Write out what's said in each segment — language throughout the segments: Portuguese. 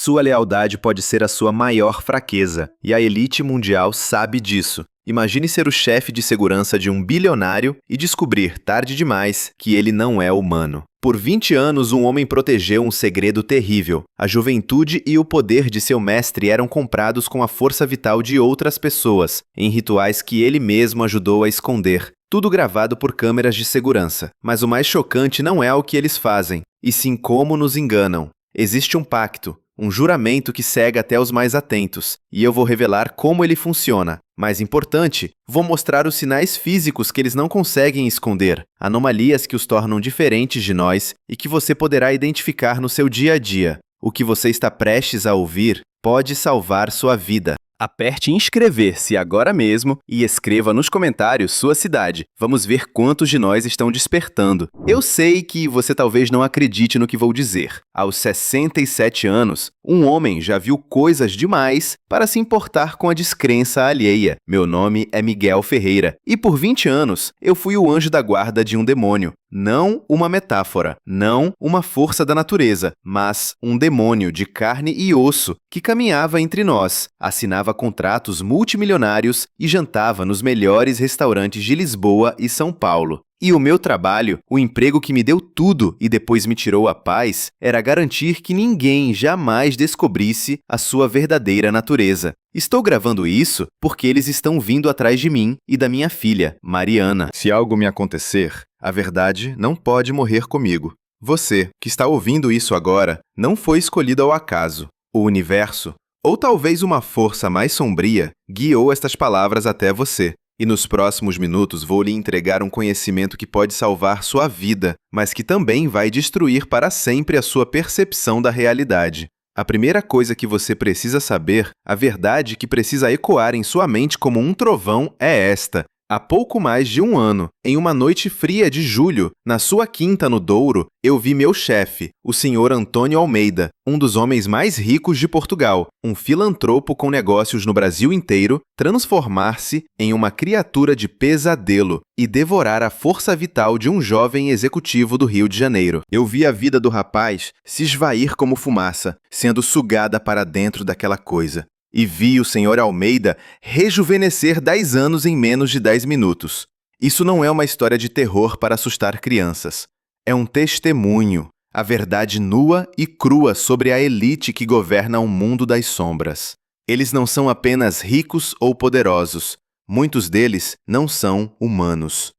Sua lealdade pode ser a sua maior fraqueza, e a elite mundial sabe disso. Imagine ser o chefe de segurança de um bilionário e descobrir, tarde demais, que ele não é humano. Por 20 anos, um homem protegeu um segredo terrível. A juventude e o poder de seu mestre eram comprados com a força vital de outras pessoas, em rituais que ele mesmo ajudou a esconder. Tudo gravado por câmeras de segurança. Mas o mais chocante não é o que eles fazem, e sim como nos enganam. Existe um pacto, um juramento que cega até os mais atentos, e eu vou revelar como ele funciona. Mais importante, vou mostrar os sinais físicos que eles não conseguem esconder, anomalias que os tornam diferentes de nós e que você poderá identificar no seu dia a dia. O que você está prestes a ouvir pode salvar sua vida. Aperte inscrever-se agora mesmo e escreva nos comentários sua cidade. Vamos ver quantos de nós estão despertando. Eu sei que você talvez não acredite no que vou dizer. Aos 67 anos, um homem já viu coisas demais para se importar com a descrença alheia. Meu nome é Miguel Ferreira e por 20 anos eu fui o anjo da guarda de um demônio. Não uma metáfora, não uma força da natureza, mas um demônio de carne e osso que caminhava entre nós, assinava contratos multimilionários e jantava nos melhores restaurantes de Lisboa e São Paulo. E o meu trabalho, o emprego que me deu tudo e depois me tirou a paz, era garantir que ninguém jamais descobrisse a sua verdadeira natureza. Estou gravando isso porque eles estão vindo atrás de mim e da minha filha, Mariana. Se algo me acontecer, a verdade não pode morrer comigo. Você, que está ouvindo isso agora, não foi escolhido ao acaso. O universo, ou talvez uma força mais sombria, guiou estas palavras até você. E nos próximos minutos vou lhe entregar um conhecimento que pode salvar sua vida, mas que também vai destruir para sempre a sua percepção da realidade. A primeira coisa que você precisa saber, a verdade que precisa ecoar em sua mente como um trovão é esta. Há pouco mais de um ano, em uma noite fria de julho, na sua quinta no Douro, eu vi meu chefe, o senhor Antônio Almeida, um dos homens mais ricos de Portugal, um filantropo com negócios no Brasil inteiro, transformar-se em uma criatura de pesadelo e devorar a força vital de um jovem executivo do Rio de Janeiro. Eu vi a vida do rapaz se esvair como fumaça, sendo sugada para dentro daquela coisa. E vi o Sr. Almeida rejuvenescer 10 anos em menos de 10 minutos. Isso não é uma história de terror para assustar crianças. É um testemunho, a verdade nua e crua sobre a elite que governa o mundo das sombras. Eles não são apenas ricos ou poderosos. Muitos deles não são humanos.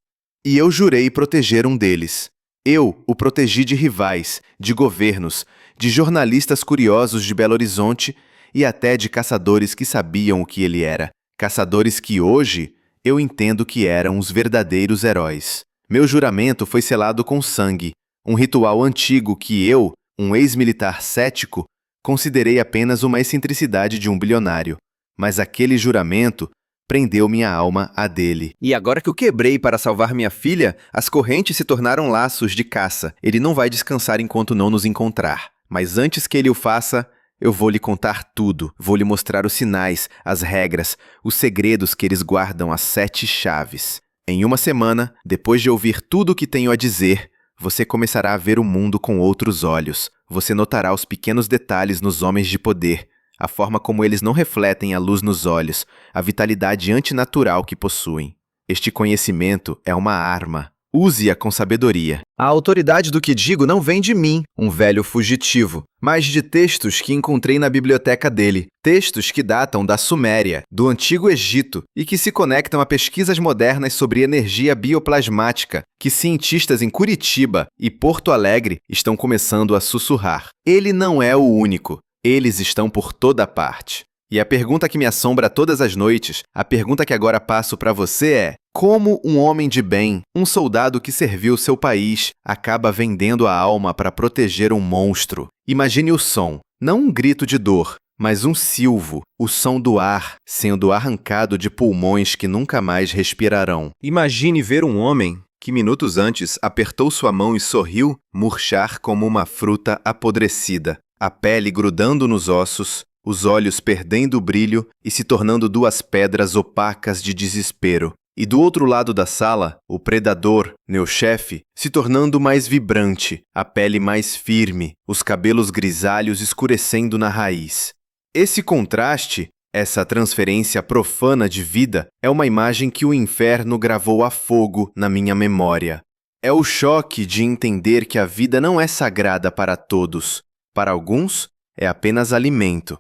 E eu jurei proteger um deles. Eu o protegi de rivais, de governos, de jornalistas curiosos de Belo Horizonte e até de caçadores que sabiam o que ele era. Caçadores que hoje eu entendo que eram os verdadeiros heróis. Meu juramento foi selado com sangue, um ritual antigo que eu, um ex-militar cético, considerei apenas uma excentricidade de um bilionário. Mas aquele juramento prendeu minha alma a dele. E agora que eu quebrei para salvar minha filha, as correntes se tornaram laços de caça. Ele não vai descansar enquanto não nos encontrar. Mas antes que ele o faça, eu vou lhe contar tudo, vou lhe mostrar os sinais, as regras, os segredos que eles guardam às 7 chaves. Em uma semana, depois de ouvir tudo o que tenho a dizer, você começará a ver o mundo com outros olhos. Você notará os pequenos detalhes nos homens de poder, a forma como eles não refletem a luz nos olhos, a vitalidade antinatural que possuem. Este conhecimento é uma arma. Use-a com sabedoria. A autoridade do que digo não vem de mim, um velho fugitivo, mas de textos que encontrei na biblioteca dele. Textos que datam da Suméria, do Antigo Egito, e que se conectam a pesquisas modernas sobre energia bioplasmática, que cientistas em Curitiba e Porto Alegre estão começando a sussurrar. Ele não é o único. Eles estão por toda parte. E a pergunta que me assombra todas as noites, a pergunta que agora passo para você é: como um homem de bem, um soldado que serviu seu país, acaba vendendo a alma para proteger um monstro? Imagine o som, não um grito de dor, mas um silvo, o som do ar sendo arrancado de pulmões que nunca mais respirarão. Imagine ver um homem que minutos antes apertou sua mão e sorriu, murchar como uma fruta apodrecida, a pele grudando nos ossos, os olhos perdendo o brilho e se tornando 2 pedras opacas de desespero. E do outro lado da sala, o predador, meu chefe, se tornando mais vibrante, a pele mais firme, os cabelos grisalhos escurecendo na raiz. Esse contraste, essa transferência profana de vida, é uma imagem que o inferno gravou a fogo na minha memória. É o choque de entender que a vida não é sagrada para todos. Para alguns, é apenas alimento.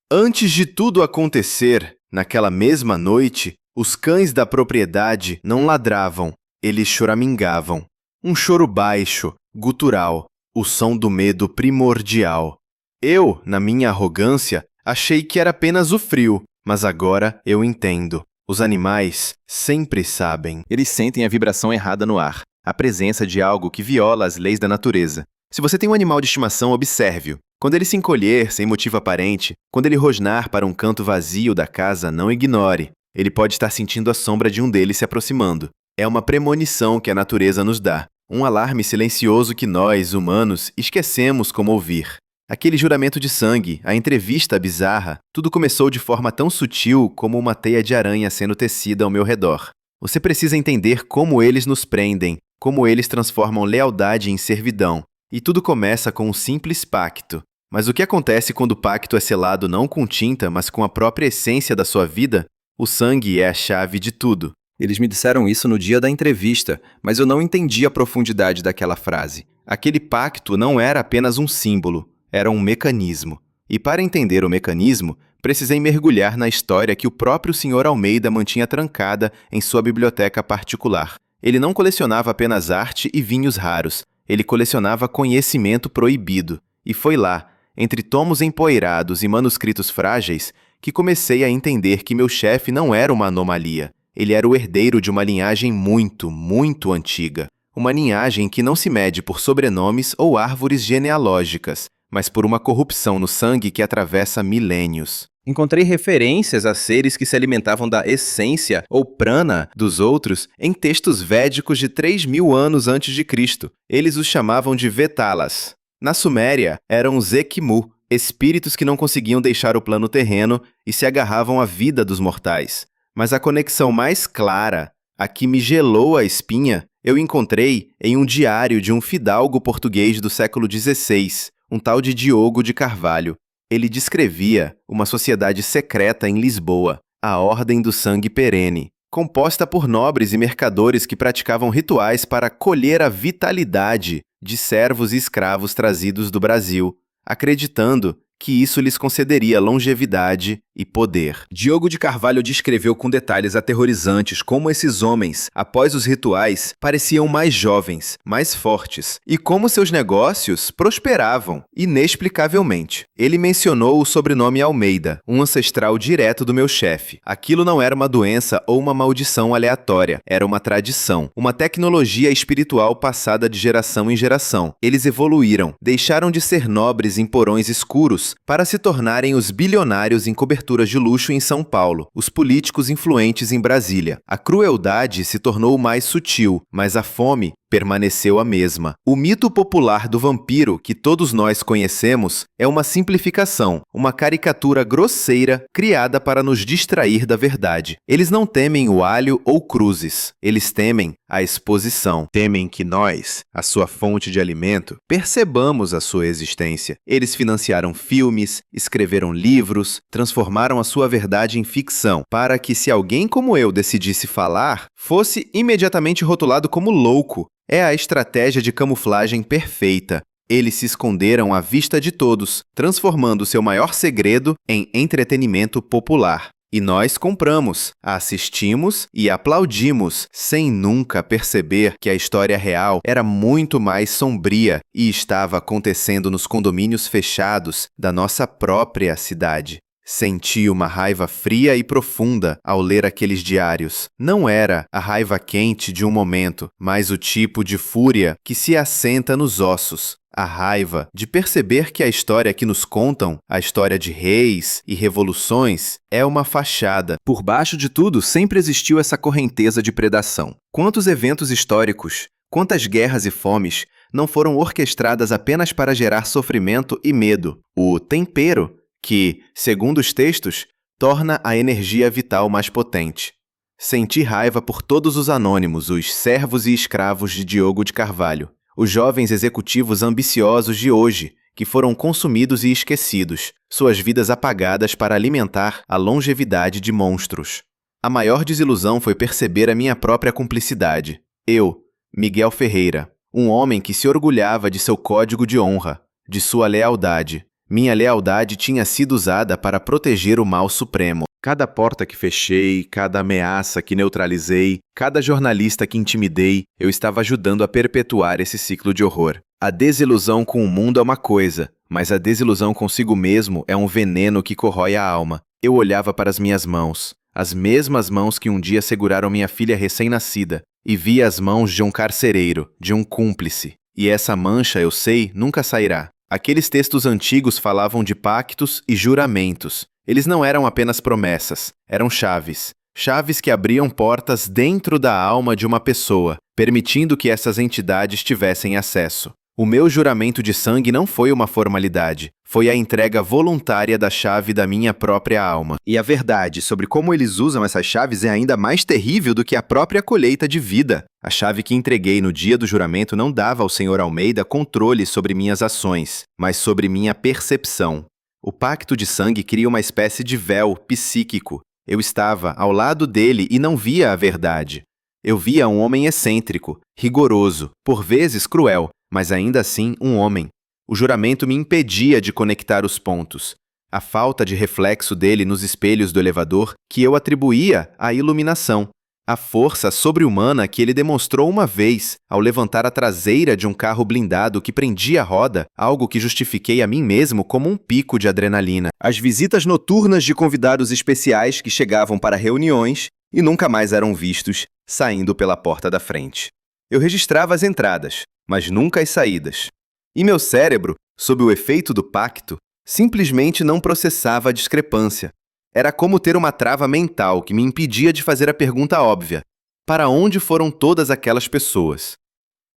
Antes de tudo acontecer, naquela mesma noite, os cães da propriedade não ladravam, eles choramingavam. Um choro baixo, gutural, o som do medo primordial. Eu, na minha arrogância, achei que era apenas o frio, mas agora eu entendo. Os animais sempre sabem. Eles sentem a vibração errada no ar, a presença de algo que viola as leis da natureza. Se você tem um animal de estimação, observe-o. Quando ele se encolher sem motivo aparente, quando ele rosnar para um canto vazio da casa, não ignore. Ele pode estar sentindo a sombra de um deles se aproximando. É uma premonição que a natureza nos dá. Um alarme silencioso que nós, humanos, esquecemos como ouvir. Aquele juramento de sangue, a entrevista bizarra, tudo começou de forma tão sutil como uma teia de aranha sendo tecida ao meu redor. Você precisa entender como eles nos prendem, como eles transformam lealdade em servidão. E tudo começa com um simples pacto. Mas o que acontece quando o pacto é selado não com tinta, mas com a própria essência da sua vida? O sangue é a chave de tudo. Eles me disseram isso no dia da entrevista, mas eu não entendi a profundidade daquela frase. Aquele pacto não era apenas um símbolo, era um mecanismo. E para entender o mecanismo, precisei mergulhar na história que o próprio Sr. Almeida mantinha trancada em sua biblioteca particular. Ele não colecionava apenas arte e vinhos raros, ele colecionava conhecimento proibido. E foi lá, entre tomos empoeirados e manuscritos frágeis, que comecei a entender que meu chefe não era uma anomalia. Ele era o herdeiro de uma linhagem muito, muito antiga. Uma linhagem que não se mede por sobrenomes ou árvores genealógicas, mas por uma corrupção no sangue que atravessa milênios. Encontrei referências a seres que se alimentavam da essência ou prana dos outros em textos védicos de 3.000 anos antes de Cristo. Eles os chamavam de Vetalas. Na Suméria, eram os Ekmu, espíritos que não conseguiam deixar o plano terreno e se agarravam à vida dos mortais. Mas a conexão mais clara, a que me gelou a espinha, eu encontrei em um diário de um fidalgo português do século XVI, um tal de Diogo de Carvalho. Ele descrevia uma sociedade secreta em Lisboa, a Ordem do Sangue Perene, composta por nobres e mercadores que praticavam rituais para colher a vitalidade de servos e escravos trazidos do Brasil, acreditando que isso lhes concederia longevidade e poder. Diogo de Carvalho descreveu com detalhes aterrorizantes como esses homens, após os rituais, pareciam mais jovens, mais fortes, e como seus negócios prosperavam, inexplicavelmente. Ele mencionou o sobrenome Almeida, um ancestral direto do meu chefe. Aquilo não era uma doença ou uma maldição aleatória, era uma tradição, uma tecnologia espiritual passada de geração em geração. Eles evoluíram, deixaram de ser nobres em porões escuros para se tornarem os bilionários em coberturas de luxo em São Paulo, os políticos influentes em Brasília. A crueldade se tornou mais sutil, mas a fome permaneceu a mesma. O mito popular do vampiro que todos nós conhecemos é uma simplificação, uma caricatura grosseira criada para nos distrair da verdade. Eles não temem o alho ou cruzes, eles temem a exposição. Temem que nós, a sua fonte de alimento, percebamos a sua existência. Eles financiaram filmes, escreveram livros, transformaram a sua verdade em ficção, para que se alguém como eu decidisse falar, fosse imediatamente rotulado como louco. É a estratégia de camuflagem perfeita. Eles se esconderam à vista de todos, transformando seu maior segredo em entretenimento popular. E nós compramos, assistimos e aplaudimos, sem nunca perceber que a história real era muito mais sombria e estava acontecendo nos condomínios fechados da nossa própria cidade. Senti uma raiva fria e profunda ao ler aqueles diários. Não era a raiva quente de um momento, mas o tipo de fúria que se assenta nos ossos. A raiva de perceber que a história que nos contam, a história de reis e revoluções, é uma fachada. Por baixo de tudo, sempre existiu essa correnteza de predação. Quantos eventos históricos, quantas guerras e fomes não foram orquestradas apenas para gerar sofrimento e medo? O tempero que, segundo os textos, torna a energia vital mais potente. Senti raiva por todos os anônimos, os servos e escravos de Diogo de Carvalho, os jovens executivos ambiciosos de hoje, que foram consumidos e esquecidos, suas vidas apagadas para alimentar a longevidade de monstros. A maior desilusão foi perceber a minha própria cumplicidade. Eu, Miguel Ferreira, um homem que se orgulhava de seu código de honra, de sua lealdade. Minha lealdade tinha sido usada para proteger o mal supremo. Cada porta que fechei, cada ameaça que neutralizei, cada jornalista que intimidei, eu estava ajudando a perpetuar esse ciclo de horror. A desilusão com o mundo é uma coisa, mas a desilusão consigo mesmo é um veneno que corrói a alma. Eu olhava para as minhas mãos, as mesmas mãos que um dia seguraram minha filha recém-nascida, e via as mãos de um carcereiro, de um cúmplice. E essa mancha, eu sei, nunca sairá. Aqueles textos antigos falavam de pactos e juramentos. Eles não eram apenas promessas, eram chaves. Chaves que abriam portas dentro da alma de uma pessoa, permitindo que essas entidades tivessem acesso. O meu juramento de sangue não foi uma formalidade, foi a entrega voluntária da chave da minha própria alma. E a verdade sobre como eles usam essas chaves é ainda mais terrível do que a própria colheita de vida. A chave que entreguei no dia do juramento não dava ao Sr. Almeida controle sobre minhas ações, mas sobre minha percepção. O pacto de sangue cria uma espécie de véu psíquico. Eu estava ao lado dele e não via a verdade. Eu via um homem excêntrico, rigoroso, por vezes cruel, mas ainda assim um homem. O juramento me impedia de conectar os pontos. A falta de reflexo dele nos espelhos do elevador que eu atribuía à iluminação. A força sobre-humana que ele demonstrou uma vez ao levantar a traseira de um carro blindado que prendia a roda, algo que justifiquei a mim mesmo como um pico de adrenalina. As visitas noturnas de convidados especiais que chegavam para reuniões e nunca mais eram vistos saindo pela porta da frente. Eu registrava as entradas, mas nunca as saídas. E meu cérebro, sob o efeito do pacto, simplesmente não processava a discrepância. Era como ter uma trava mental que me impedia de fazer a pergunta óbvia: para onde foram todas aquelas pessoas?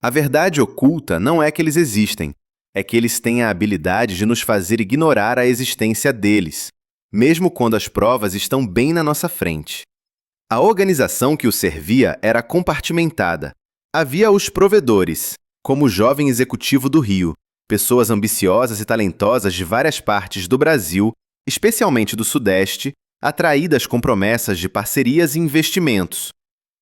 A verdade oculta não é que eles existem, é que eles têm a habilidade de nos fazer ignorar a existência deles, mesmo quando as provas estão bem na nossa frente. A organização que os servia era compartimentada. Havia os provedores, como o jovem executivo do Rio, pessoas ambiciosas e talentosas de várias partes do Brasil, especialmente do Sudeste, atraídas com promessas de parcerias e investimentos.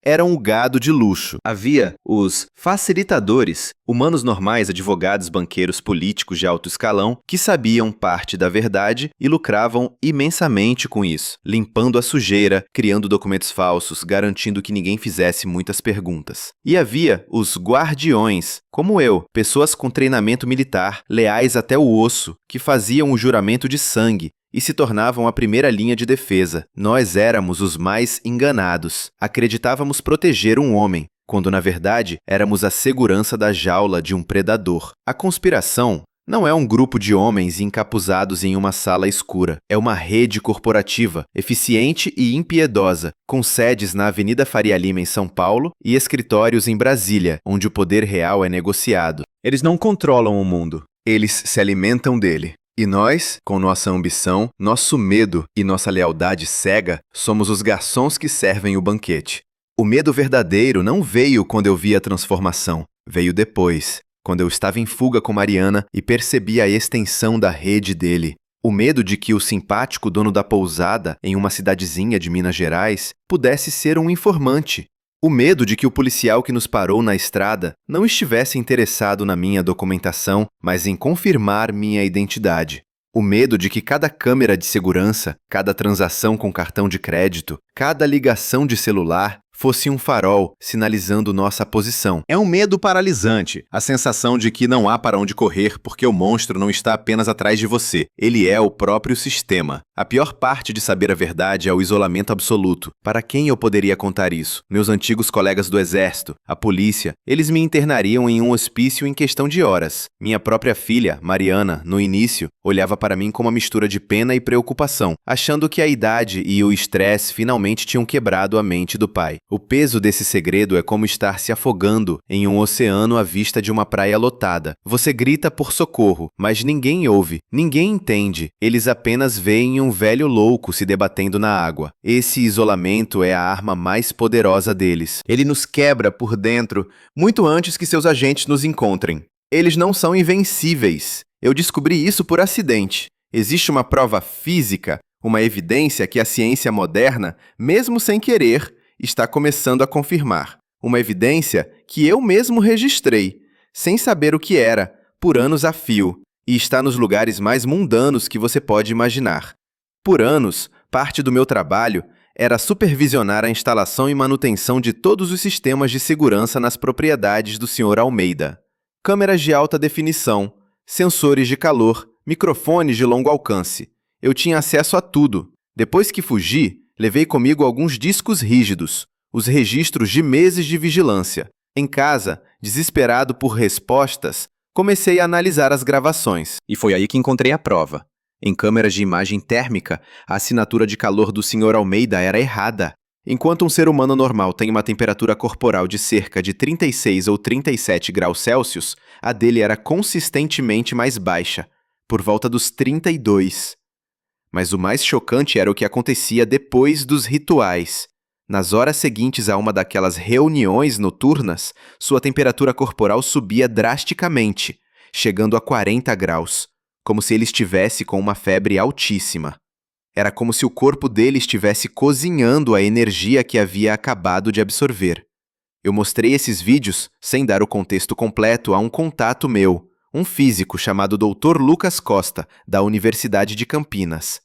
Eram o gado de luxo. Havia os facilitadores, humanos normais, advogados, banqueiros, políticos de alto escalão, que sabiam parte da verdade e lucravam imensamente com isso, limpando a sujeira, criando documentos falsos, garantindo que ninguém fizesse muitas perguntas. E havia os guardiões, como eu, pessoas com treinamento militar, leais até o osso, que faziam o juramento de sangue, e se tornavam a primeira linha de defesa. Nós éramos os mais enganados. Acreditávamos proteger um homem, quando na verdade éramos a segurança da jaula de um predador. A conspiração não é um grupo de homens encapuzados em uma sala escura. É uma rede corporativa, eficiente e impiedosa, com sedes na Avenida Faria Lima, em São Paulo, e escritórios em Brasília, onde o poder real é negociado. Eles não controlam o mundo. Eles se alimentam dele. E nós, com nossa ambição, nosso medo e nossa lealdade cega, somos os garçons que servem o banquete. O medo verdadeiro não veio quando eu vi a transformação, veio depois, quando eu estava em fuga com Mariana e percebi a extensão da rede dele. O medo de que o simpático dono da pousada, em uma cidadezinha de Minas Gerais, pudesse ser um informante. O medo de que o policial que nos parou na estrada não estivesse interessado na minha documentação, mas em confirmar minha identidade. O medo de que cada câmera de segurança, cada transação com cartão de crédito, cada ligação de celular fosse um farol sinalizando nossa posição. É um medo paralisante, a sensação de que não há para onde correr porque o monstro não está apenas atrás de você, ele é o próprio sistema. A pior parte de saber a verdade é o isolamento absoluto. Para quem eu poderia contar isso? Meus antigos colegas do exército, a polícia, eles me internariam em um hospício em questão de horas. Minha própria filha, Mariana, no início, olhava para mim com uma mistura de pena e preocupação, achando que a idade e o estresse finalmente tinham quebrado a mente do pai. O peso desse segredo é como estar se afogando em um oceano à vista de uma praia lotada. Você grita por socorro, mas ninguém ouve, ninguém entende. Eles apenas veem um velho louco se debatendo na água. Esse isolamento é a arma mais poderosa deles. Ele nos quebra por dentro, muito antes que seus agentes nos encontrem. Eles não são invencíveis. Eu descobri isso por acidente. Existe uma prova física, uma evidência que a ciência moderna, mesmo sem querer, está começando a confirmar. Uma evidência que eu mesmo registrei, sem saber o que era, por anos a fio, e está nos lugares mais mundanos que você pode imaginar. Por anos, parte do meu trabalho era supervisionar a instalação e manutenção de todos os sistemas de segurança nas propriedades do Sr. Almeida. Câmeras de alta definição, sensores de calor, microfones de longo alcance. Eu tinha acesso a tudo. Depois que fugi, levei comigo alguns discos rígidos, os registros de meses de vigilância. Em casa, desesperado por respostas, comecei a analisar as gravações. E foi aí que encontrei a prova. Em câmeras de imagem térmica, a assinatura de calor do Sr. Almeida era errada. Enquanto um ser humano normal tem uma temperatura corporal de cerca de 36 ou 37 graus Celsius, a dele era consistentemente mais baixa, por volta dos 32. Mas o mais chocante era o que acontecia depois dos rituais. Nas horas seguintes a uma daquelas reuniões noturnas, sua temperatura corporal subia drasticamente, chegando a 40 graus, como se ele estivesse com uma febre altíssima. Era como se o corpo dele estivesse cozinhando a energia que havia acabado de absorver. Eu mostrei esses vídeos, sem dar o contexto completo, a um contato meu, um físico chamado Dr. Lucas Costa, da Universidade de Campinas.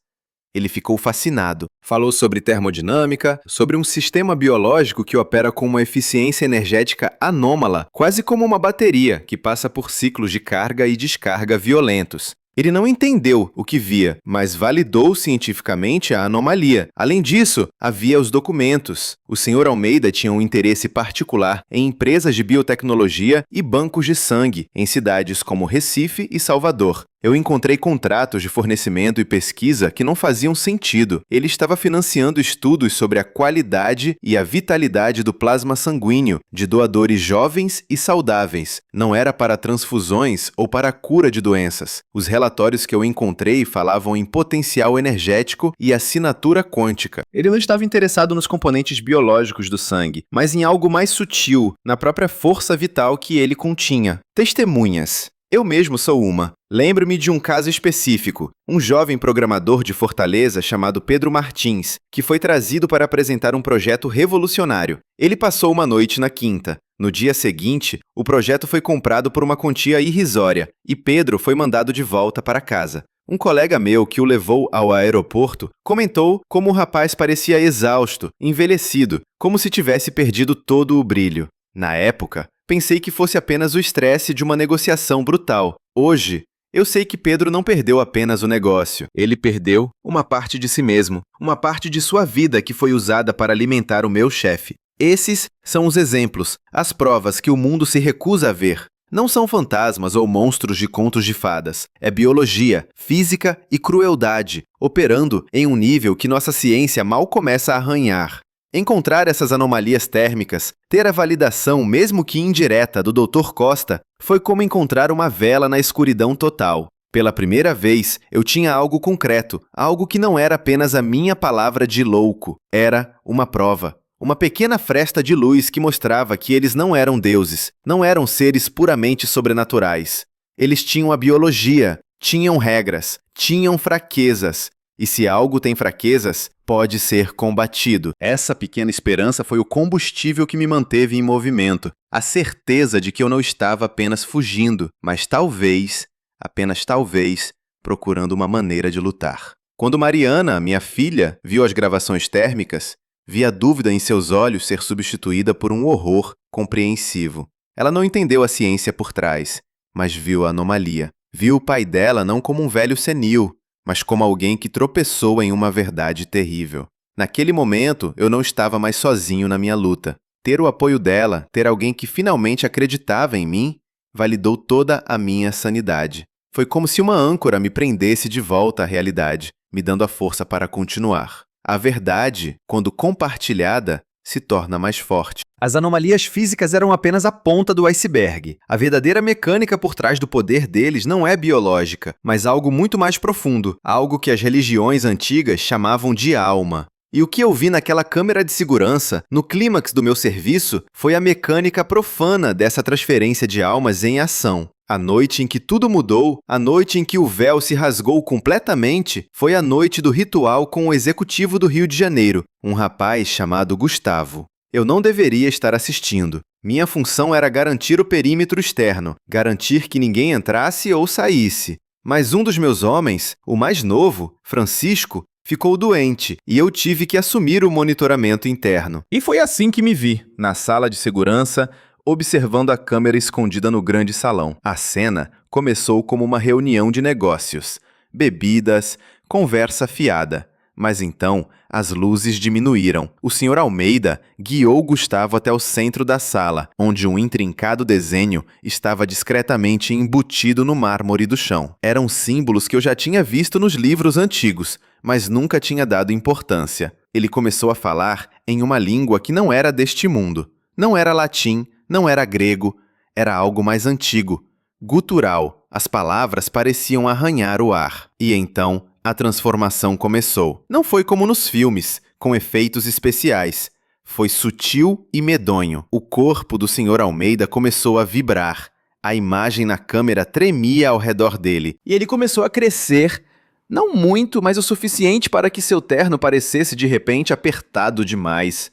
Ele ficou fascinado. Falou sobre termodinâmica, sobre um sistema biológico que opera com uma eficiência energética anômala, quase como uma bateria que passa por ciclos de carga e descarga violentos. Ele não entendeu o que via, mas validou cientificamente a anomalia. Além disso, havia os documentos. O Sr. Almeida tinha um interesse particular em empresas de biotecnologia e bancos de sangue em cidades como Recife e Salvador. Eu encontrei contratos de fornecimento e pesquisa que não faziam sentido. Ele estava financiando estudos sobre a qualidade e a vitalidade do plasma sanguíneo de doadores jovens e saudáveis. Não era para transfusões ou para a cura de doenças. Os relatórios que eu encontrei falavam em potencial energético e assinatura quântica. Ele não estava interessado nos componentes biológicos do sangue, mas em algo mais sutil, na própria força vital que ele continha. Testemunhas. Eu mesmo sou uma. Lembro-me de um caso específico, um jovem programador de Fortaleza chamado Pedro Martins, que foi trazido para apresentar um projeto revolucionário. Ele passou uma noite na quinta. No dia seguinte, o projeto foi comprado por uma quantia irrisória e Pedro foi mandado de volta para casa. Um colega meu que o levou ao aeroporto comentou como o rapaz parecia exausto, envelhecido, como se tivesse perdido todo o brilho. Na época, pensei que fosse apenas o estresse de uma negociação brutal. Hoje, eu sei que Pedro não perdeu apenas o negócio. Ele perdeu uma parte de si mesmo, uma parte de sua vida que foi usada para alimentar o meu chefe. Esses são os exemplos, as provas que o mundo se recusa a ver. Não são fantasmas ou monstros de contos de fadas. É biologia, física e crueldade, operando em um nível que nossa ciência mal começa a arranhar. Encontrar essas anomalias térmicas, ter a validação, mesmo que indireta, do Dr. Costa, foi como encontrar uma vela na escuridão total. Pela primeira vez, eu tinha algo concreto, algo que não era apenas a minha palavra de louco. Era uma prova. Uma pequena fresta de luz que mostrava que eles não eram deuses, não eram seres puramente sobrenaturais. Eles tinham a biologia, tinham regras, tinham fraquezas. E se algo tem fraquezas, pode ser combatido. Essa pequena esperança foi o combustível que me manteve em movimento. A certeza de que eu não estava apenas fugindo, mas talvez, apenas talvez, procurando uma maneira de lutar. Quando Mariana, minha filha, viu as gravações térmicas, vi a dúvida em seus olhos ser substituída por um horror compreensivo. Ela não entendeu a ciência por trás, mas viu a anomalia. Viu o pai dela não como um velho senil, mas como alguém que tropeçou em uma verdade terrível. Naquele momento, eu não estava mais sozinho na minha luta. Ter o apoio dela, ter alguém que finalmente acreditava em mim, validou toda a minha sanidade. Foi como se uma âncora me prendesse de volta à realidade, me dando a força para continuar. A verdade, quando compartilhada, se torna mais forte. As anomalias físicas eram apenas a ponta do iceberg. A verdadeira mecânica por trás do poder deles não é biológica, mas algo muito mais profundo, algo que as religiões antigas chamavam de alma. E o que eu vi naquela câmera de segurança, no clímax do meu serviço, foi a mecânica profana dessa transferência de almas em ação. A noite em que tudo mudou, a noite em que o véu se rasgou completamente, foi a noite do ritual com o executivo do Rio de Janeiro, um rapaz chamado Gustavo. Eu não deveria estar assistindo. Minha função era garantir o perímetro externo, garantir que ninguém entrasse ou saísse. Mas um dos meus homens, o mais novo, Francisco, ficou doente e eu tive que assumir o monitoramento interno. E foi assim que me vi, na sala de segurança, observando a câmera escondida no grande salão. A cena começou como uma reunião de negócios, bebidas, conversa fiada. Mas então, as luzes diminuíram. O Sr. Almeida guiou Gustavo até o centro da sala, onde um intrincado desenho estava discretamente embutido no mármore do chão. Eram símbolos que eu já tinha visto nos livros antigos, mas nunca tinha dado importância. Ele começou a falar em uma língua que não era deste mundo. Não era latim, não era grego, era algo mais antigo, gutural. As palavras pareciam arranhar o ar. E então, a transformação começou. Não foi como nos filmes, com efeitos especiais. Foi sutil e medonho. O corpo do Sr. Almeida começou a vibrar. A imagem na câmera tremia ao redor dele. E ele começou a crescer, não muito, mas o suficiente para que seu terno parecesse de repente apertado demais.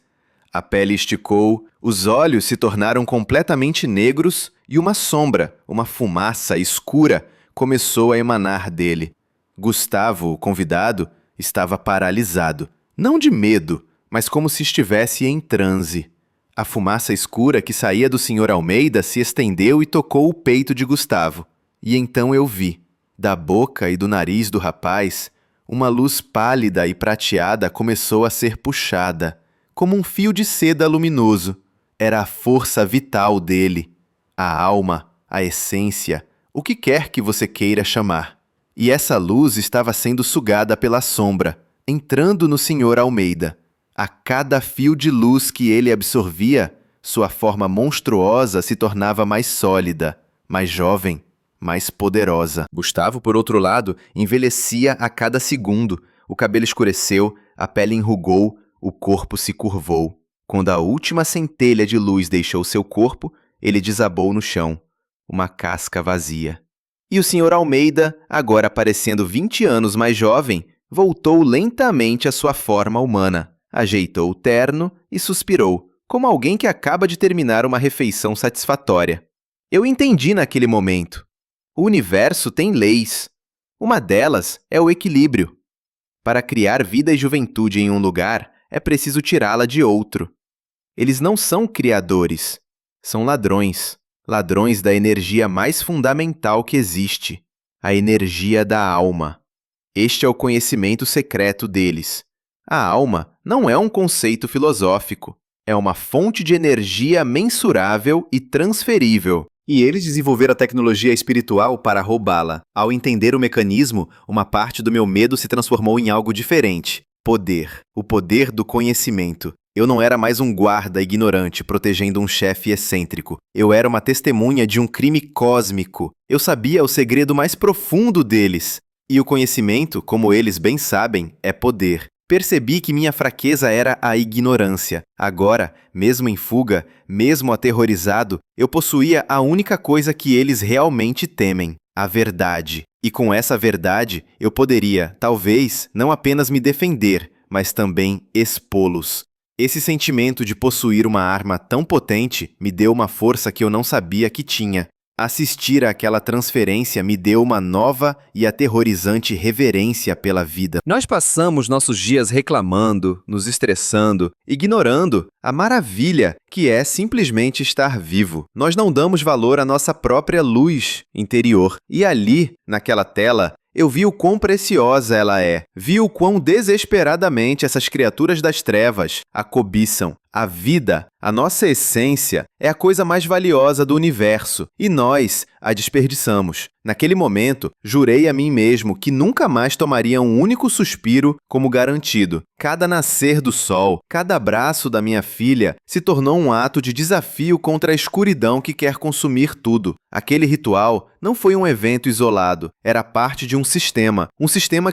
A pele esticou, os olhos se tornaram completamente negros e uma sombra, uma fumaça escura, começou a emanar dele. Gustavo, o convidado, estava paralisado. Não de medo, mas como se estivesse em transe. A fumaça escura que saía do Sr. Almeida se estendeu e tocou o peito de Gustavo. E então eu vi, da boca e do nariz do rapaz, uma luz pálida e prateada começou a ser puxada, como um fio de seda luminoso. Era a força vital dele, a alma, a essência, o que quer que você queira chamar. E essa luz estava sendo sugada pela sombra, entrando no Sr. Almeida. A cada fio de luz que ele absorvia, sua forma monstruosa se tornava mais sólida, mais jovem, mais poderosa. Gustavo, por outro lado, envelhecia a cada segundo. O cabelo escureceu, a pele enrugou, o corpo se curvou. Quando a última centelha de luz deixou seu corpo, ele desabou no chão, uma casca vazia. E o Sr. Almeida, agora parecendo 20 anos mais jovem, voltou lentamente à sua forma humana, ajeitou o terno e suspirou, como alguém que acaba de terminar uma refeição satisfatória. Eu entendi naquele momento. O universo tem leis. Uma delas é o equilíbrio. Para criar vida e juventude em um lugar, é preciso tirá-la de outro. Eles não são criadores, são ladrões. Ladrões da energia mais fundamental que existe, a energia da alma. Este é o conhecimento secreto deles. A alma não é um conceito filosófico, é uma fonte de energia mensurável e transferível. E eles desenvolveram a tecnologia espiritual para roubá-la. Ao entender o mecanismo, uma parte do meu medo se transformou em algo diferente. Poder. O poder do conhecimento. Eu não era mais um guarda ignorante protegendo um chefe excêntrico. Eu era uma testemunha de um crime cósmico. Eu sabia o segredo mais profundo deles. E o conhecimento, como eles bem sabem, é poder. Percebi que minha fraqueza era a ignorância. Agora, mesmo em fuga, mesmo aterrorizado, eu possuía a única coisa que eles realmente temem: a verdade. E com essa verdade, eu poderia, talvez, não apenas me defender, mas também expô-los. Esse sentimento de possuir uma arma tão potente me deu uma força que eu não sabia que tinha. Assistir àquela transferência me deu uma nova e aterrorizante reverência pela vida. Nós passamos nossos dias reclamando, nos estressando, ignorando a maravilha que é simplesmente estar vivo. Nós não damos valor à nossa própria luz interior. E ali, naquela tela, eu vi o quão preciosa ela é. Vi o quão desesperadamente essas criaturas das trevas a cobiçam. A vida, a nossa essência, é a coisa mais valiosa do universo e nós a desperdiçamos. Naquele momento, jurei a mim mesmo que nunca mais tomaria um único suspiro como garantido. Cada nascer do sol, cada abraço da minha filha se tornou um ato de desafio contra a escuridão que quer consumir tudo. Aquele ritual não foi um evento isolado, era parte de um sistema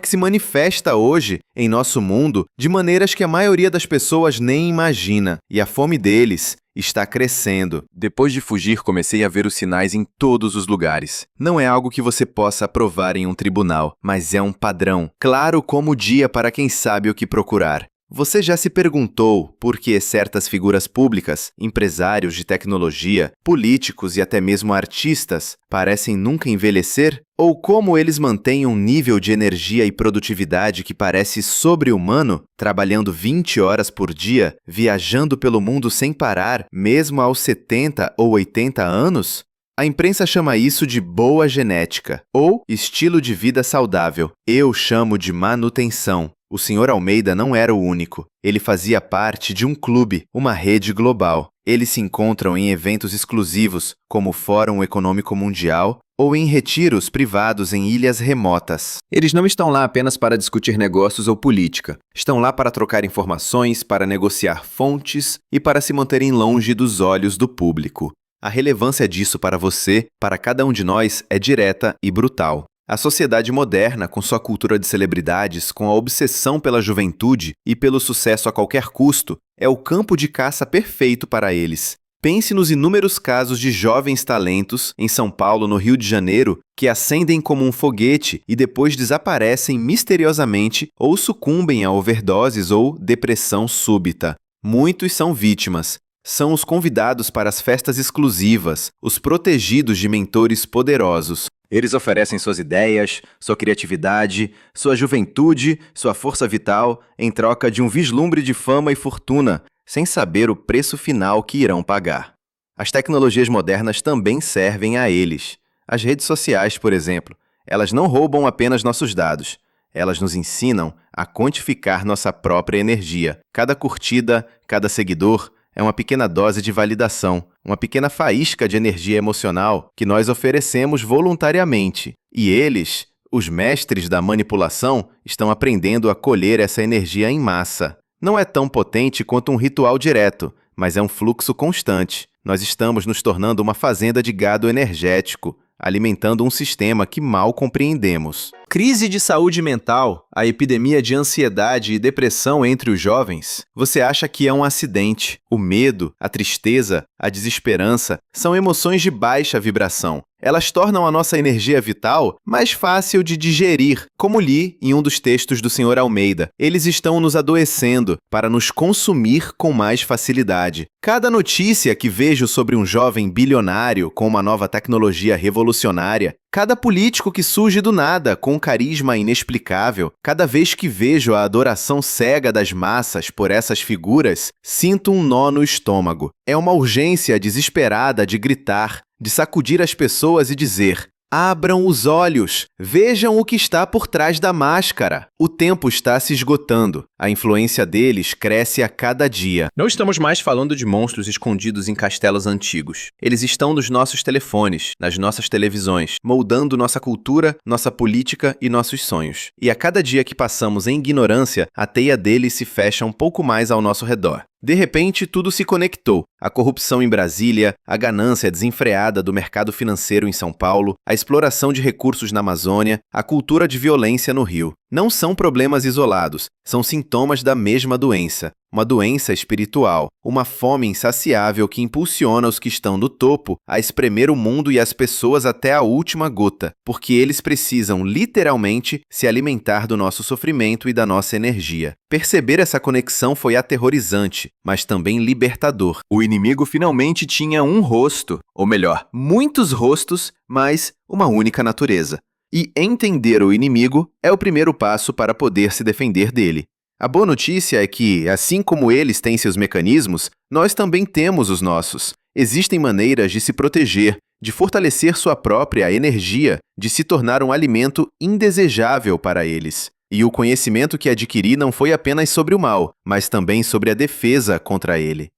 que se manifesta hoje em nosso mundo de maneiras que a maioria das pessoas nem imagina, e a fome deles está crescendo. Depois de fugir, comecei a ver os sinais em todos os lugares. Não é algo que você possa provar em um tribunal, mas é um padrão, claro como o dia para quem sabe o que procurar. Você já se perguntou por que certas figuras públicas, empresários de tecnologia, políticos e até mesmo artistas parecem nunca envelhecer? Ou como eles mantêm um nível de energia e produtividade que parece sobre-humano, trabalhando 20 horas por dia, viajando pelo mundo sem parar, mesmo aos 70 ou 80 anos? A imprensa chama isso de boa genética, ou estilo de vida saudável. Eu chamo de manutenção. O Sr. Almeida não era o único. Ele fazia parte de um clube, uma rede global. Eles se encontram em eventos exclusivos, como o Fórum Econômico Mundial, ou em retiros privados em ilhas remotas. Eles não estão lá apenas para discutir negócios ou política. Estão lá para trocar informações, para negociar fontes e para se manterem longe dos olhos do público. A relevância disso para você, para cada um de nós, é direta e brutal. A sociedade moderna, com sua cultura de celebridades, com a obsessão pela juventude e pelo sucesso a qualquer custo, é o campo de caça perfeito para eles. Pense nos inúmeros casos de jovens talentos, em São Paulo, no Rio de Janeiro, que acendem como um foguete e depois desaparecem misteriosamente ou sucumbem a overdoses ou depressão súbita. Muitos são vítimas. São os convidados para as festas exclusivas, os protegidos de mentores poderosos. Eles oferecem suas ideias, sua criatividade, sua juventude, sua força vital, em troca de um vislumbre de fama e fortuna, sem saber o preço final que irão pagar. As tecnologias modernas também servem a eles. As redes sociais, por exemplo, elas não roubam apenas nossos dados. Elas nos ensinam a quantificar nossa própria energia. Cada curtida, cada seguidor, é uma pequena dose de validação, uma pequena faísca de energia emocional que nós oferecemos voluntariamente. E eles, os mestres da manipulação, estão aprendendo a colher essa energia em massa. Não é tão potente quanto um ritual direto, mas é um fluxo constante. Nós estamos nos tornando uma fazenda de gado energético, alimentando um sistema que mal compreendemos. Crise de saúde mental, a epidemia de ansiedade e depressão entre os jovens, você acha que é um acidente. O medo, a tristeza, a desesperança são emoções de baixa vibração. Elas tornam a nossa energia vital mais fácil de digerir, como li em um dos textos do Sr. Almeida. Eles estão nos adoecendo para nos consumir com mais facilidade. Cada notícia que vejo sobre um jovem bilionário com uma nova tecnologia revolucionária, cada político que surge do nada com um carisma inexplicável, cada vez que vejo a adoração cega das massas por essas figuras, sinto um nó no estômago. É uma urgência desesperada de gritar, de sacudir as pessoas e dizer: abram os olhos, vejam o que está por trás da máscara. O tempo está se esgotando. A influência deles cresce a cada dia. Não estamos mais falando de monstros escondidos em castelos antigos. Eles estão nos nossos telefones, nas nossas televisões, moldando nossa cultura, nossa política e nossos sonhos. E a cada dia que passamos em ignorância, a teia deles se fecha um pouco mais ao nosso redor. De repente, tudo se conectou. A corrupção em Brasília, a ganância desenfreada do mercado financeiro em São Paulo, a exploração de recursos na Amazônia, a cultura de violência no Rio. Não são problemas isolados, são sintomas da mesma doença. Uma doença espiritual, uma fome insaciável que impulsiona os que estão no topo a espremer o mundo e as pessoas até a última gota, porque eles precisam literalmente se alimentar do nosso sofrimento e da nossa energia. Perceber essa conexão foi aterrorizante, mas também libertador. O inimigo finalmente tinha um rosto, ou melhor, muitos rostos, mas uma única natureza. E entender o inimigo é o primeiro passo para poder se defender dele. A boa notícia é que, assim como eles têm seus mecanismos, nós também temos os nossos. Existem maneiras de se proteger, de fortalecer sua própria energia, de se tornar um alimento indesejável para eles. E o conhecimento que adquiri não foi apenas sobre o mal, mas também sobre a defesa contra ele.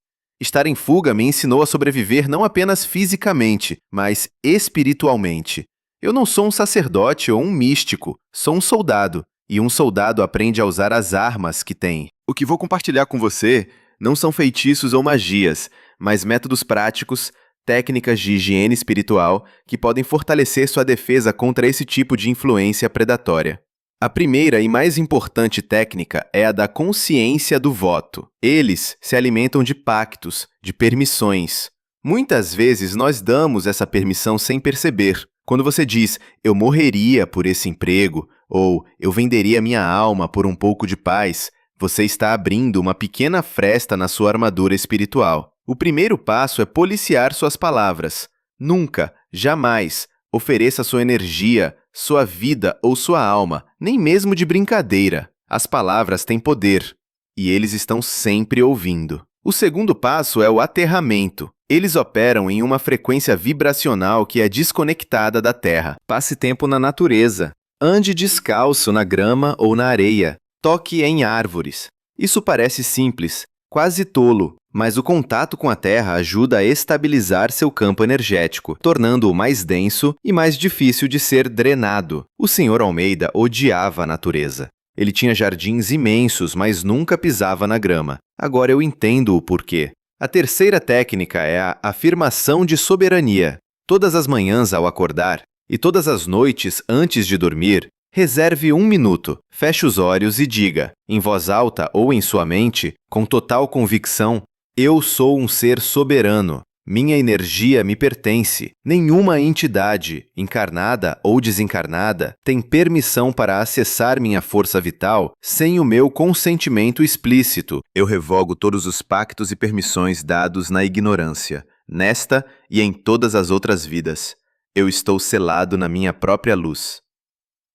Estar em fuga me ensinou a sobreviver não apenas fisicamente, mas espiritualmente. Eu não sou um sacerdote ou um místico, sou um soldado, e um soldado aprende a usar as armas que tem. O que vou compartilhar com você não são feitiços ou magias, mas métodos práticos, técnicas de higiene espiritual que podem fortalecer sua defesa contra esse tipo de influência predatória. A primeira e mais importante técnica é a da consciência do voto. Eles se alimentam de pactos, de permissões. Muitas vezes nós damos essa permissão sem perceber. Quando você diz, eu morreria por esse emprego, ou eu venderia minha alma por um pouco de paz, você está abrindo uma pequena fresta na sua armadura espiritual. O primeiro passo é policiar suas palavras. Nunca, jamais, ofereça sua energia, sua vida ou sua alma, nem mesmo de brincadeira. As palavras têm poder, e eles estão sempre ouvindo. O segundo passo é o aterramento. Eles operam em uma frequência vibracional que é desconectada da Terra. Passe tempo na natureza. Ande descalço na grama ou na areia. Toque em árvores. Isso parece simples, quase tolo, mas o contato com a Terra ajuda a estabilizar seu campo energético, tornando-o mais denso e mais difícil de ser drenado. O Sr. Almeida odiava a natureza. Ele tinha jardins imensos, mas nunca pisava na grama. Agora eu entendo o porquê. A terceira técnica é a afirmação de soberania. Todas as manhãs ao acordar e todas as noites antes de dormir, reserve 1 minuto, feche os olhos e diga, em voz alta ou em sua mente, com total convicção, eu sou um ser soberano. Minha energia me pertence. Nenhuma entidade, encarnada ou desencarnada, tem permissão para acessar minha força vital sem o meu consentimento explícito. Eu revogo todos os pactos e permissões dados na ignorância, nesta e em todas as outras vidas. Eu estou selado na minha própria luz.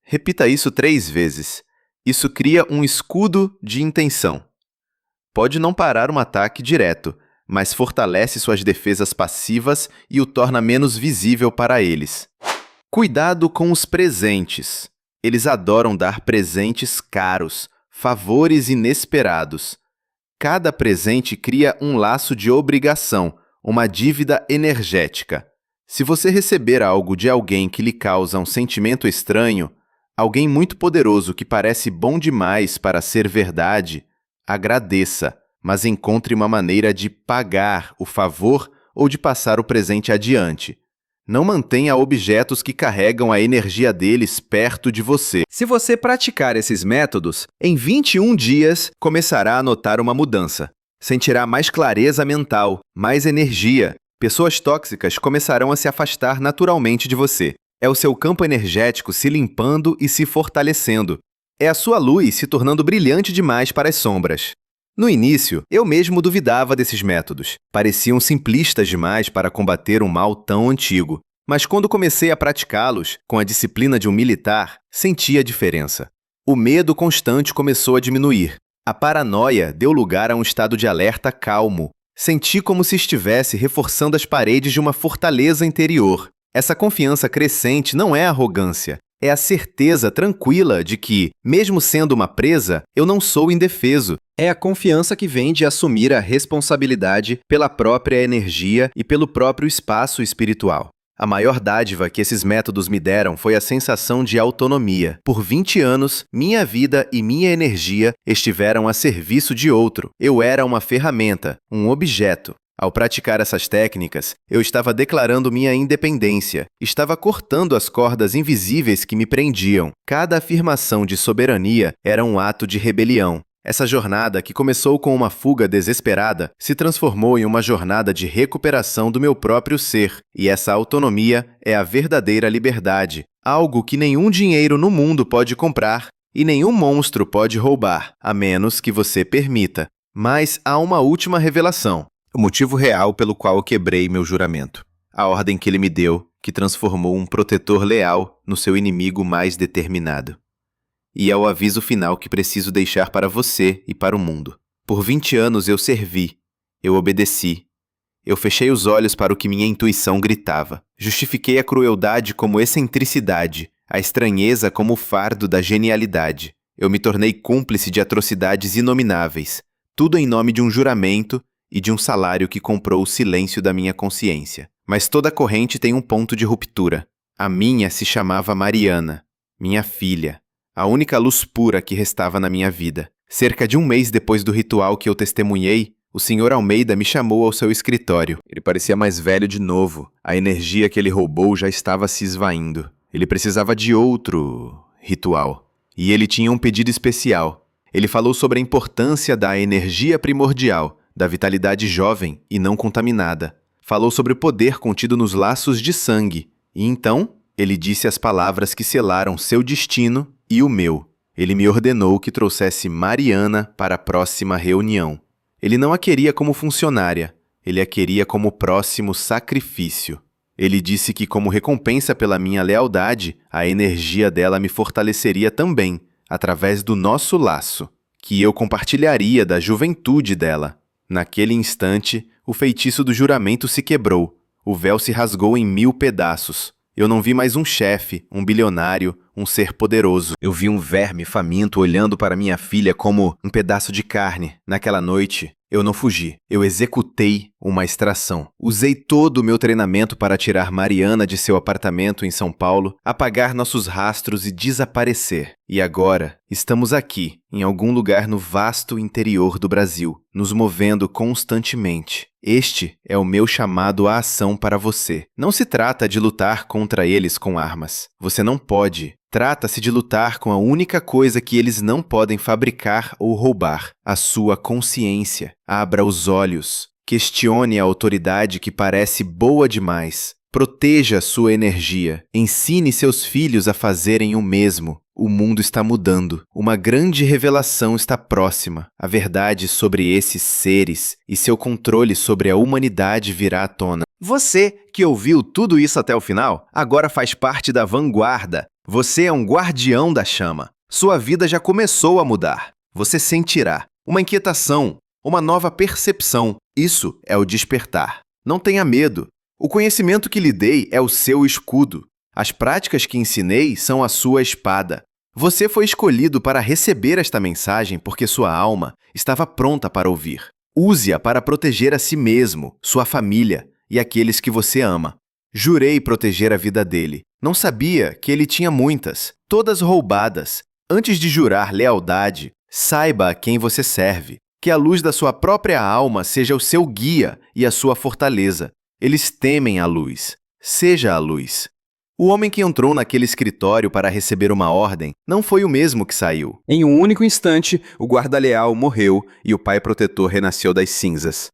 Repita isso 3 vezes. Isso cria um escudo de intenção. Pode não parar um ataque direto, mas fortalece suas defesas passivas e o torna menos visível para eles. Cuidado com os presentes. Eles adoram dar presentes caros, favores inesperados. Cada presente cria um laço de obrigação, uma dívida energética. Se você receber algo de alguém que lhe causa um sentimento estranho, alguém muito poderoso que parece bom demais para ser verdade, agradeça. Mas encontre uma maneira de pagar o favor ou de passar o presente adiante. Não mantenha objetos que carregam a energia deles perto de você. Se você praticar esses métodos, em 21 dias começará a notar uma mudança. Sentirá mais clareza mental, mais energia. Pessoas tóxicas começarão a se afastar naturalmente de você. É o seu campo energético se limpando e se fortalecendo. É a sua luz se tornando brilhante demais para as sombras. No início, eu mesmo duvidava desses métodos. Pareciam simplistas demais para combater um mal tão antigo. Mas quando comecei a praticá-los, com a disciplina de um militar, senti a diferença. O medo constante começou a diminuir. A paranoia deu lugar a um estado de alerta calmo. Senti como se estivesse reforçando as paredes de uma fortaleza interior. Essa confiança crescente não é arrogância. É a certeza tranquila de que, mesmo sendo uma presa, eu não sou indefeso. É a confiança que vem de assumir a responsabilidade pela própria energia e pelo próprio espaço espiritual. A maior dádiva que esses métodos me deram foi a sensação de autonomia. Por 20 anos, minha vida e minha energia estiveram a serviço de outro. Eu era uma ferramenta, um objeto. Ao praticar essas técnicas, eu estava declarando minha independência, estava cortando as cordas invisíveis que me prendiam. Cada afirmação de soberania era um ato de rebelião. Essa jornada, que começou com uma fuga desesperada, se transformou em uma jornada de recuperação do meu próprio ser, e essa autonomia é a verdadeira liberdade, algo que nenhum dinheiro no mundo pode comprar e nenhum monstro pode roubar, a menos que você permita. Mas há uma última revelação. O motivo real pelo qual eu quebrei meu juramento. A ordem que ele me deu, que transformou um protetor leal no seu inimigo mais determinado. E é o aviso final que preciso deixar para você e para o mundo. Por 20 anos eu servi, eu obedeci. Eu fechei os olhos para o que minha intuição gritava. Justifiquei a crueldade como excentricidade, a estranheza como o fardo da genialidade. Eu me tornei cúmplice de atrocidades inomináveis, tudo em nome de um juramento e de um salário que comprou o silêncio da minha consciência. Mas toda corrente tem um ponto de ruptura. A minha se chamava Mariana, minha filha, a única luz pura que restava na minha vida. Cerca de um mês depois do ritual que eu testemunhei, o Sr. Almeida me chamou ao seu escritório. Ele parecia mais velho de novo. A energia que ele roubou já estava se esvaindo. Ele precisava de outro ritual. E ele tinha um pedido especial. Ele falou sobre a importância da energia primordial, da vitalidade jovem e não contaminada. Falou sobre o poder contido nos laços de sangue. E então, ele disse as palavras que selaram seu destino e o meu. Ele me ordenou que trouxesse Mariana para a próxima reunião. Ele não a queria como funcionária, ele a queria como próximo sacrifício. Ele disse que, como recompensa pela minha lealdade, a energia dela me fortaleceria também, através do nosso laço, que eu compartilharia da juventude dela. Naquele instante, o feitiço do juramento se quebrou, o véu se rasgou em 1000 pedaços. Eu não vi mais um chefe, um bilionário, um ser poderoso. Eu vi um verme faminto olhando para minha filha como um pedaço de carne. Naquela noite, eu não fugi. Eu executei uma extração. Usei todo o meu treinamento para tirar Mariana de seu apartamento em São Paulo, apagar nossos rastros e desaparecer. E agora, estamos aqui, em algum lugar no vasto interior do Brasil, nos movendo constantemente. Este é o meu chamado à ação para você. Não se trata de lutar contra eles com armas. Você não pode. Trata-se de lutar com a única coisa que eles não podem fabricar ou roubar: a sua consciência. Abra os olhos. Questione a autoridade que parece boa demais. Proteja sua energia. Ensine seus filhos a fazerem o mesmo. O mundo está mudando. Uma grande revelação está próxima. A verdade sobre esses seres e seu controle sobre a humanidade virá à tona. Você, que ouviu tudo isso até o final, agora faz parte da vanguarda. Você é um guardião da chama. Sua vida já começou a mudar. Você sentirá uma inquietação, uma nova percepção. Isso é o despertar. Não tenha medo. O conhecimento que lhe dei é o seu escudo. As práticas que ensinei são a sua espada. Você foi escolhido para receber esta mensagem porque sua alma estava pronta para ouvir. Use-a para proteger a si mesmo, sua família e aqueles que você ama. Jurei proteger a vida dele. Não sabia que ele tinha muitas, todas roubadas. Antes de jurar lealdade, saiba a quem você serve. Que a luz da sua própria alma seja o seu guia e a sua fortaleza. Eles temem a luz. Seja a luz. O homem que entrou naquele escritório para receber uma ordem não foi o mesmo que saiu. Em um único instante, o guarda-leal morreu e o pai protetor renasceu das cinzas.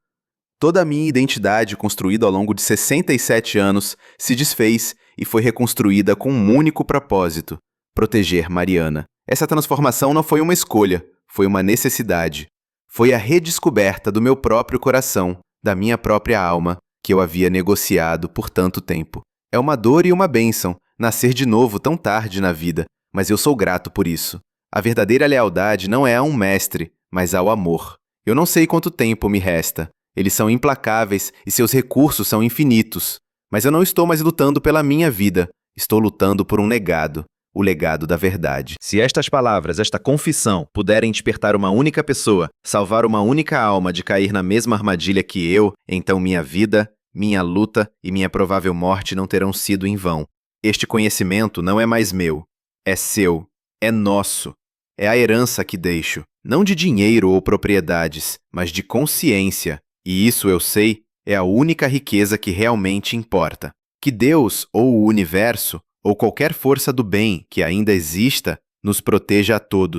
Toda a minha identidade, construída ao longo de 67 anos, se desfez e foi reconstruída com um único propósito: proteger Mariana. Essa transformação não foi uma escolha, foi uma necessidade. Foi a redescoberta do meu próprio coração, da minha própria alma, que eu havia negociado por tanto tempo. É uma dor e uma bênção, nascer de novo tão tarde na vida, mas eu sou grato por isso. A verdadeira lealdade não é a um mestre, mas ao amor. Eu não sei quanto tempo me resta. Eles são implacáveis e seus recursos são infinitos. Mas eu não estou mais lutando pela minha vida. Estou lutando por um legado. O legado da verdade. Se estas palavras, esta confissão, puderem despertar uma única pessoa, salvar uma única alma de cair na mesma armadilha que eu, então minha vida, minha luta e minha provável morte não terão sido em vão. Este conhecimento não é mais meu. É seu. É nosso. É a herança que deixo. Não de dinheiro ou propriedades, mas de consciência. E isso eu sei, é a única riqueza que realmente importa. Que Deus, ou o universo, ou qualquer força do bem que ainda exista, nos proteja a todos.